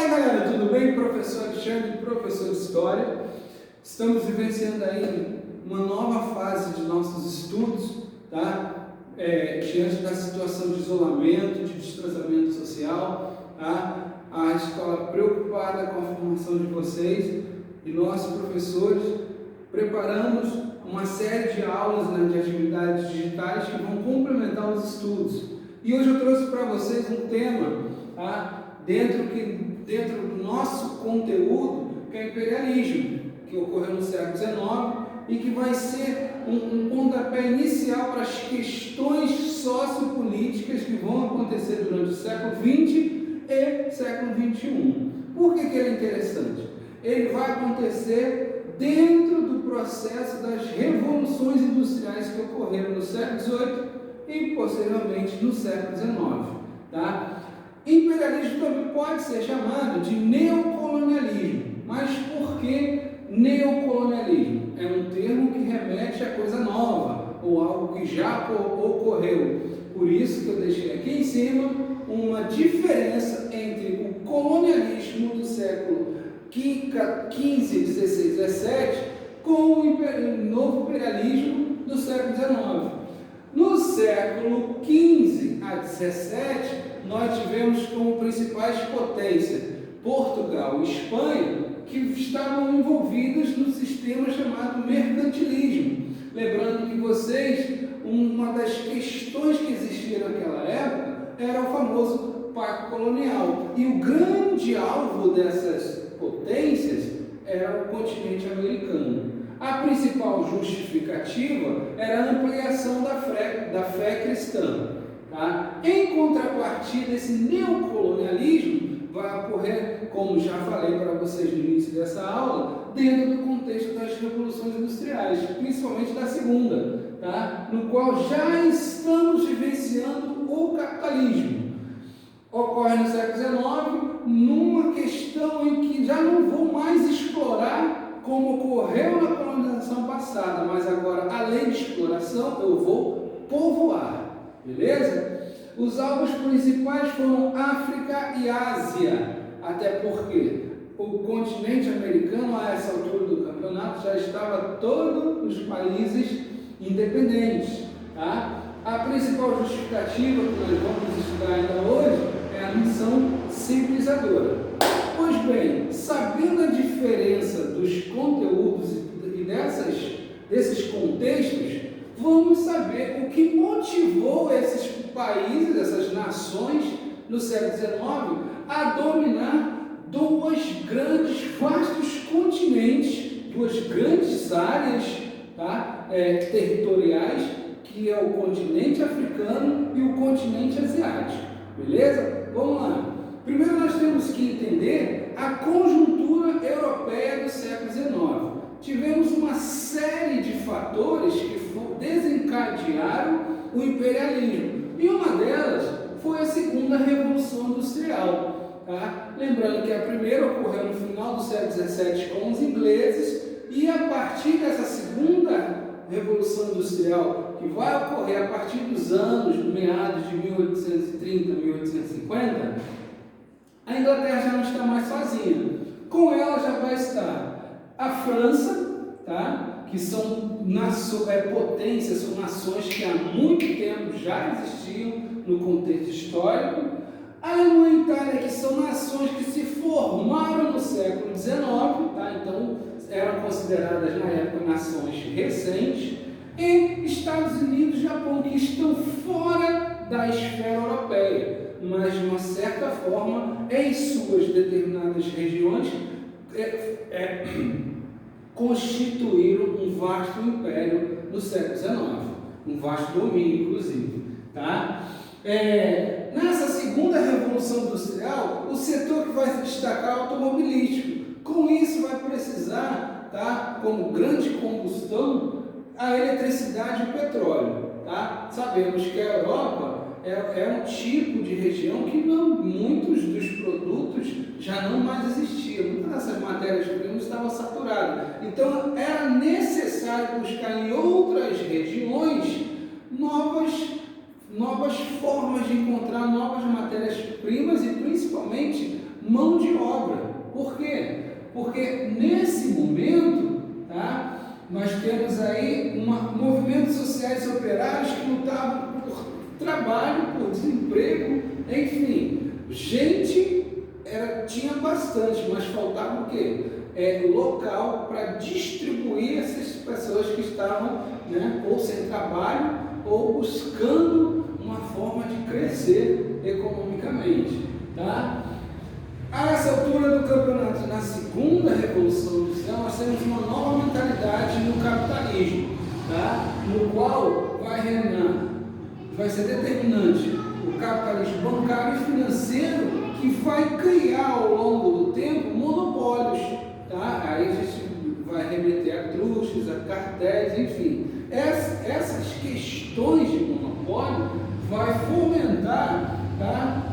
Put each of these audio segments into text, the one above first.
Fala galera, tudo bem? Professor Alexandre, professor de História. Estamos vivenciando aí uma nova fase de nossos estudos, tá? Diante da situação de isolamento, de distanciamento social, tá? A escola preocupada com a formação de vocês e nós, professores, preparamos uma série de aulas, né, de atividades digitais que vão complementar os estudos. E hoje eu trouxe para vocês um tema, tá? Dentro do nosso conteúdo, que é imperialismo, que ocorreu no século XIX e que vai ser um pontapé inicial para as questões sociopolíticas que vão acontecer durante o século XX e século XXI. Por que ele é interessante? Ele vai acontecer dentro do processo das revoluções industriais que ocorreram no século XVIII e posteriormente no século XIX. Tá? Imperialismo também pode ser chamado de neocolonialismo. Mas por que neocolonialismo? É um termo que remete a coisa nova, ou algo que já ocorreu. Por isso que eu deixei aqui em cima uma diferença entre o colonialismo do século XV, XVI, XVII com o novo imperialismo do século XIX. No século XV a XVII, nós tivemos como principais potências Portugal e Espanha, que estavam envolvidas no sistema chamado mercantilismo. Lembrando que vocês, uma das questões que existia naquela época era o famoso Pacto Colonial. E o grande alvo dessas potências era o continente americano. A principal justificativa era a ampliação da fé cristã. Tá? Em contrapartida, esse neocolonialismo vai ocorrer, como já falei para vocês no início dessa aula, dentro do contexto das revoluções industriais, principalmente da segunda, tá? No qual já estamos vivenciando o capitalismo. Ocorre no século XIX, numa questão em que já não vou mais explorar como ocorreu na colonização passada, mas agora, além de exploração, eu vou povoar. Beleza? Os alvos principais foram África e Ásia, até porque o continente americano, a essa altura do campeonato, já estava todos os países independentes. Tá? A principal justificativa que nós vamos estudar ainda hoje é a missão civilizadora. Pois bem, sabendo a diferença dos conteúdos e desses contextos, vamos saber o que motivou esses países, essas nações, no século XIX, a dominar vastos continentes, duas grandes áreas, tá? Territoriais, que é o continente africano e o continente asiático. Beleza? Vamos lá. Primeiro nós temos que entender a conjuntura europeia do século XIX. Tivemos uma série de fatores que desencadearam o imperialismo. E uma delas foi a segunda Revolução Industrial. Tá? Lembrando que a primeira ocorreu no final do século XVII com os ingleses, e a partir dessa segunda Revolução Industrial, que vai ocorrer a partir dos anos, meados de 1830, 1850, a Inglaterra já não está mais sozinha. Com ela já vai estar a França, tá? Que são potências, são nações que há muito tempo já existiam no contexto histórico. A Alemanha e a Itália, que são nações que se formaram no século XIX, tá? Então eram consideradas na época nações recentes. E Estados Unidos e Japão, que estão fora da esfera europeia, mas de uma certa forma, em suas determinadas regiões, constituíram um vasto império no século XIX, um vasto domínio, inclusive. Tá? Nessa segunda Revolução Industrial, o setor que vai se destacar é o automobilístico. Com isso, vai precisar, tá, como grande combustão, a eletricidade e o petróleo. Tá? Sabemos que a Europa é um tipo de região que muitos dos produtos já não mais existiam. Muitas dessas matérias-primas estavam saturadas. Então, era necessário buscar em outras regiões novas formas de encontrar novas matérias-primas e, principalmente, mão de obra. Por quê? Porque nesse momento, tá, nós temos aí movimentos sociais operários que lutavam por trabalho, por desemprego, enfim, gente tinha bastante, mas faltava o quê? Local para distribuir essas pessoas que estavam, né, ou sem trabalho ou buscando uma forma de crescer economicamente, tá? A essa altura do campeonato, na segunda revolução industrial, nós temos uma nova mentalidade no capitalismo, tá? No qual vai ser determinante o capitalismo bancário e financeiro, que vai criar ao longo do tempo monopólios, tá? Aí a gente vai remeter a truques, a cartéis, enfim. Essas questões de monopólio vai fomentar, tá,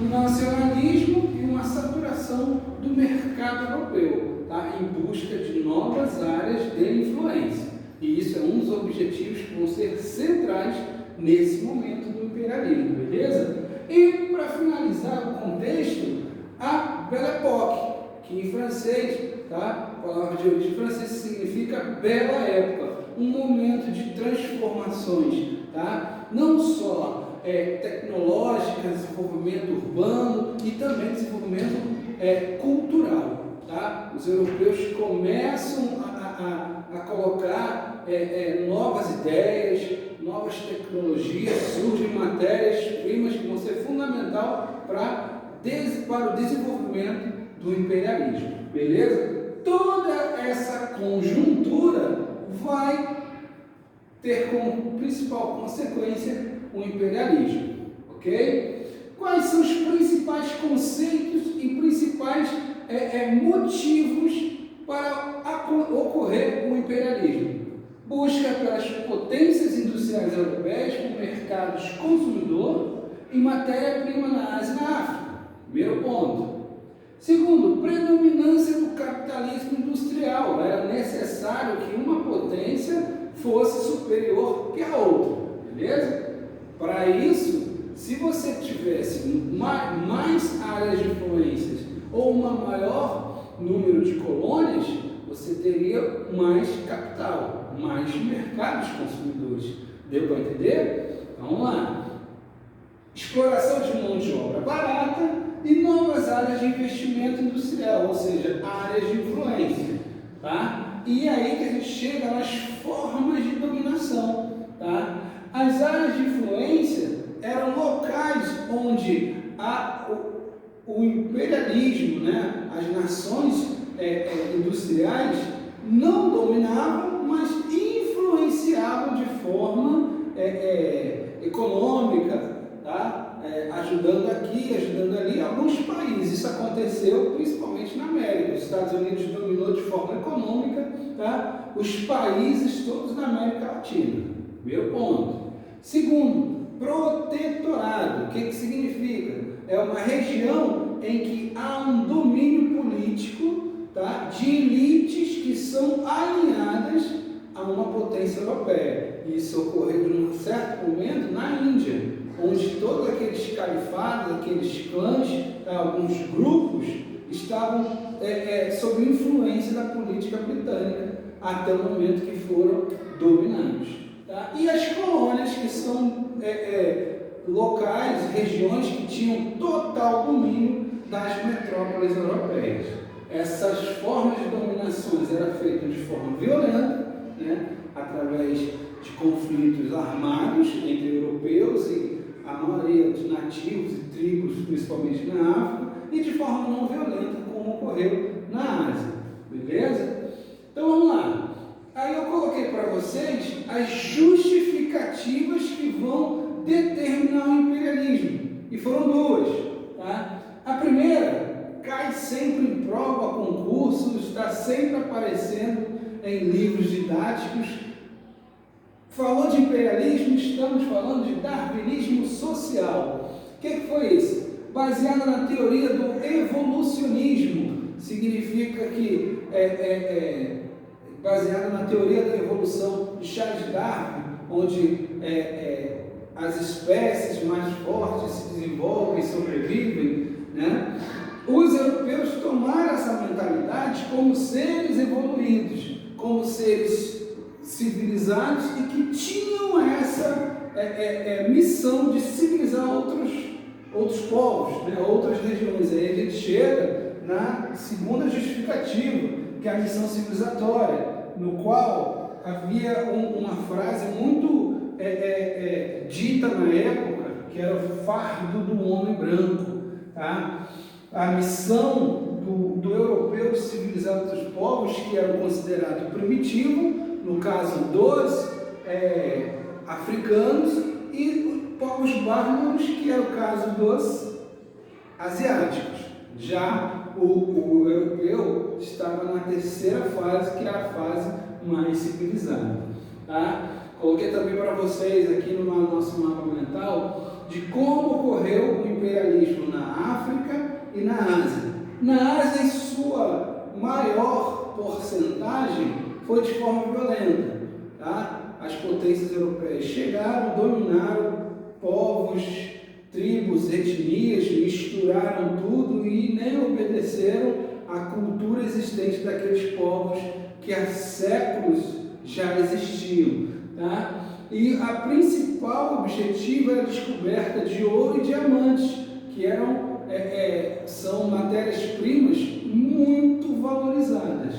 o nacionalismo e uma saturação do mercado europeu, tá, em busca de novas áreas de influência. E isso é um dos objetivos que vão ser centrais nesse momento do imperialismo, beleza? E para finalizar o contexto, a Belle Époque, que em francês, tá, a palavra de origem francesa significa bela época, um momento de transformações, tá? Não só tecnológicas, desenvolvimento urbano e também desenvolvimento cultural, tá? Os europeus começam a colocar novas ideias, novas tecnologias, surgem matérias-primas que vão ser fundamental para o desenvolvimento do imperialismo, beleza? Toda essa conjuntura vai ter como principal consequência o imperialismo, ok? Quais são os principais conceitos e principais motivos para ocorrer o imperialismo? Busca pelas potências industriais europeias por mercados consumidor e matéria-prima na Ásia e na África. Primeiro ponto. Segundo, predominância do capitalismo industrial. Era necessário que uma potência fosse superior que a outra, beleza? Para isso, se você tivesse mais áreas de influências ou um maior número de colônias, você teria mais capital, mais mercados consumidores. Deu para entender? Então, vamos lá. Exploração de mão de obra barata e novas áreas de investimento industrial, ou seja, áreas de influência, tá? E aí que a gente chega nas formas de dominação, tá? As áreas de influência eram locais onde o imperialismo, né, as nações industriais não dominavam, mas influenciavam de forma econômica, tá? Ajudando aqui, ajudando ali alguns países. Isso aconteceu principalmente na América. Os Estados Unidos dominou de forma econômica, tá, os países todos na América Latina. Primeiro ponto. Segundo, protetorado. O que significa? É uma região em que há um domínio político, tá, de elites que são alinhadas a uma potência europeia. Isso ocorreu num certo momento na Índia, onde todos aqueles califados, aqueles clãs, tá, alguns grupos, estavam sob influência da política britânica até o momento que foram dominados. Tá? E as colônias, que são locais, regiões que tinham total domínio das metrópoles europeias. Essas formas de dominações eram feitas de forma violenta, né, através de conflitos armados entre europeus e a maioria dos nativos e tribos, principalmente na África, e de forma não violenta, como ocorreu na Ásia. Beleza? Então vamos lá. Aí eu coloquei para vocês as justificativas que vão determinar o imperialismo. E foram duas. Tá? A primeira cai sempre em prova, concursos, está sempre aparecendo em livros didáticos. Falou de imperialismo, estamos falando de darwinismo social. O que foi isso? Baseado na teoria do evolucionismo. Significa que baseado na teoria da evolução de Charles Darwin, onde as espécies mais fortes se desenvolvem e sobrevivem, né? Os europeus tomaram essa mentalidade como seres evoluídos, como seres civilizados e que tinham essa missão de civilizar outros povos, né, outras regiões. Aí a gente chega na segunda justificativa, que é a missão civilizatória, no qual havia uma frase muito dita na época, que era o fardo do homem branco. Tá? A missão do europeu de civilizar outros povos que eram considerados primitivos, no caso dos africanos, e povos bárbaros, que era o caso dos asiáticos. Já o europeu estava na terceira fase, que é a fase mais civilizada. Tá? Coloquei também para vocês aqui no nosso mapa mental de como ocorreu o imperialismo na África e na Ásia. Na Ásia, em sua maior porcentagem, foi de forma violenta. Tá? As potências europeias chegaram, dominaram povos, tribos, etnias, misturaram tudo e nem obedeceram à cultura existente daqueles povos que há séculos já existiam. Tá? E a principal objetivo era a descoberta de ouro e diamantes, que são matérias-primas muito valorizadas.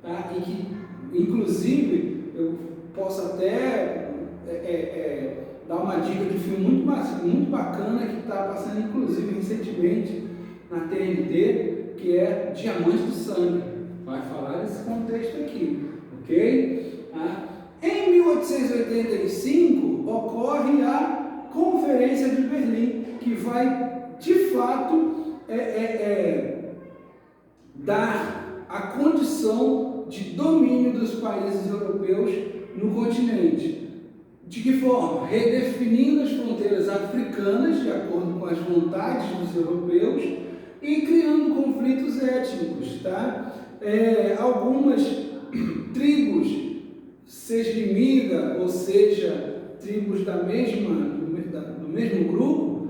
Tá? E que, inclusive, eu posso até dar uma dica de filme muito bacana que está passando, inclusive, recentemente na TNT, que é Diamante do Sangue. Vai falar nesse contexto aqui, ok? Tá? Em 1885, ocorre a Conferência de Berlim, que vai, de fato, dar a condição de domínio dos países europeus no continente. De que forma? Redefinindo as fronteiras africanas, de acordo com as vontades dos europeus, e criando conflitos étnicos. Tá? Algumas tribos, seja de miga, ou seja, tribos do mesmo grupo,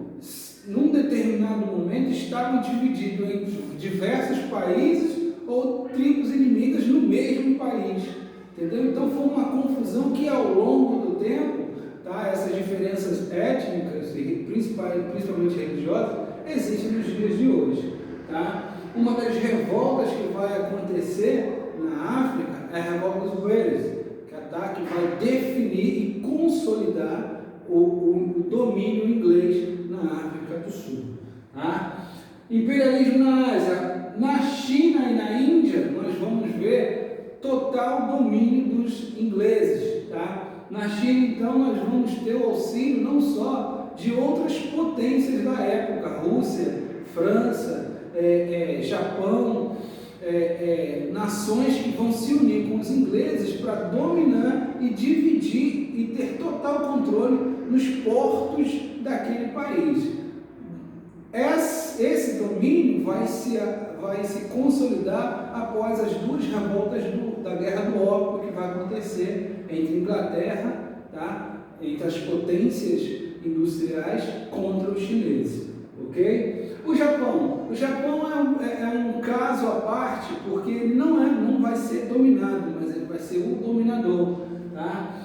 num determinado momento estavam divididos em diversos países ou tribos inimigas no mesmo país. Entendeu? Então foi uma confusão que ao longo do tempo, tá, essas diferenças étnicas e principalmente religiosas existem nos dias de hoje. Tá? Uma das revoltas que vai acontecer na África é a revolta dos Boeres, que vai definir e consolidar o domínio inglês na África do Sul. Tá? Imperialismo na Ásia. Na China e na Índia, nós vamos ver total domínio dos ingleses. Tá? Na China, então, nós vamos ter o auxílio não só de outras potências da época, Rússia, França, Japão, nações que vão se unir com os ingleses para dominar e dividir e ter total controle nos portos daquele país. Esse domínio vai se consolidar após as duas revoltas da Guerra do Ópio, que vai acontecer entre Inglaterra, tá? Entre as potências industriais contra os chineses. Ok? O Japão é um caso à parte, porque ele não vai ser dominado, mas ele vai ser o dominador. Tá?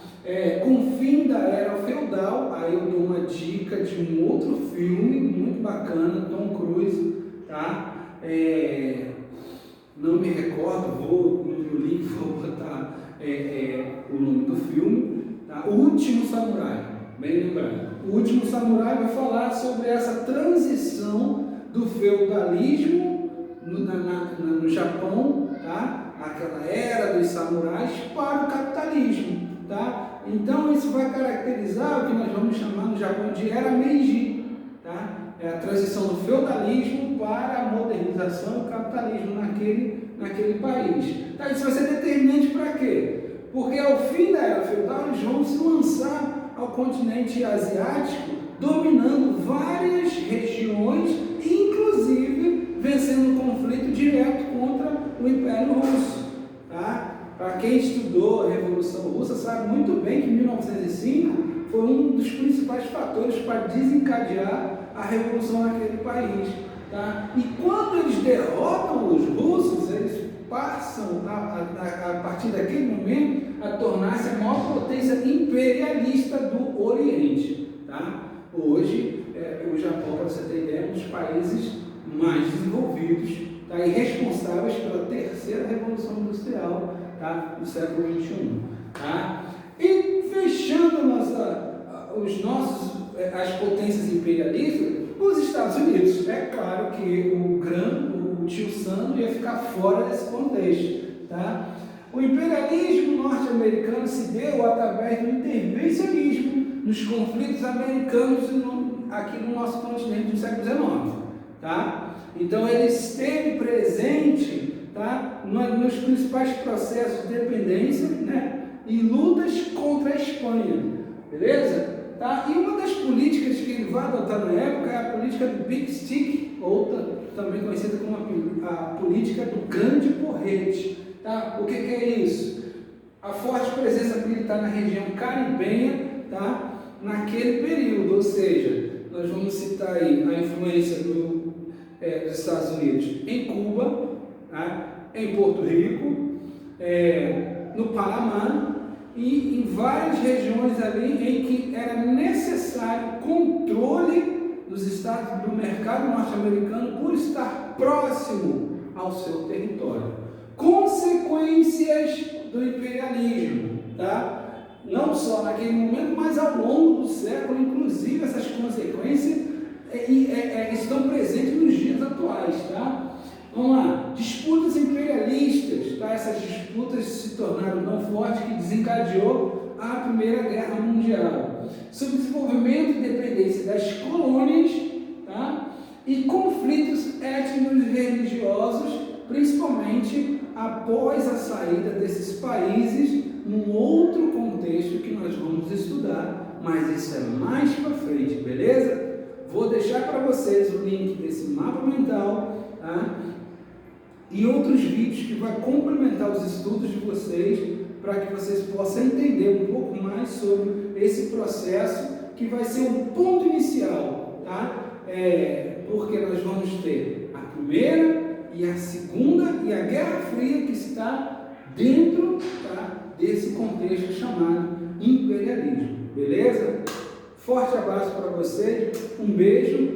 Com o fim da era feudal, aí eu dou uma dica de um outro filme muito bacana, Tom Cruise, tá? Não me recordo, vou no link, vou botar o nome do filme, tá? O Último Samurai, bem lembrado. O Último Samurai vai falar sobre essa transição do feudalismo no Japão, tá? Aquela era dos samurais, para o capitalismo. Tá? Então isso vai caracterizar o que nós vamos chamar no Japão de era Meiji. Tá? É a transição do feudalismo para a modernização do capitalismo naquele país. Tá? Isso vai ser determinante para quê? Porque ao fim da era feudal eles vão se lançar ao continente asiático, dominando várias regiões, inclusive vencendo um conflito direto contra o Império Russo. Tá? Para quem estudou a Revolução Russa sabe muito bem que 1905 foi um dos principais fatores para desencadear a revolução naquele país. Tá? E quando eles derrotam passam, a partir daquele momento, a tornar-se a maior potência imperialista do Oriente. Tá? Hoje, o Japão, para você ter ideia, é um dos países mais desenvolvidos, tá? E responsáveis pela terceira revolução industrial, tá? Do século XXI. Tá? E fechando as potências imperialistas, os Estados Unidos. É claro que o tio Sam ia ficar fora desse contexto. Tá? O imperialismo norte-americano se deu através do intervencionismo nos conflitos americanos aqui no nosso continente do século XIX. Tá? Então ele esteve presente, tá, nos principais processos de dependência, né, e lutas contra a Espanha. Beleza? Tá? E uma das políticas que ele vai adotar na época é a política do Big Stick, ou também conhecida como a política do grande porrete. Tá? O que é isso? A forte presença militar na região caribenha, tá? Naquele período, ou seja, nós vamos citar aí a influência dos Estados Unidos em Cuba, tá? Em Porto Rico, no Panamá, e em várias regiões ali em que era necessário controle do mercado norte-americano por estar próximo ao seu território. Consequências do imperialismo, tá? Não só naquele momento, mas ao longo do século, inclusive essas consequências estão presentes nos dias atuais, tá? Vamos lá, disputas imperialistas, tá? Essas disputas se tornaram tão fortes que desencadeou a Primeira Guerra Mundial. Subdesenvolvimento e dependência das colônias, tá? E conflitos étnicos e religiosos, principalmente após a saída desses países num outro contexto que nós vamos estudar, mas isso é mais para frente, beleza? Vou deixar para vocês o link desse mapa mental, tá? E outros vídeos que vai complementar os estudos de vocês, para que vocês possam entender um pouco mais sobre esse processo, que vai ser um ponto inicial, tá? Porque nós vamos ter a Primeira e a Segunda e a Guerra Fria, que está dentro, tá, desse contexto chamado imperialismo, beleza? Forte abraço para vocês, um beijo,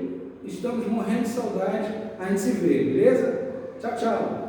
estamos morrendo de saudade, a gente se vê, beleza? Tchau, tchau!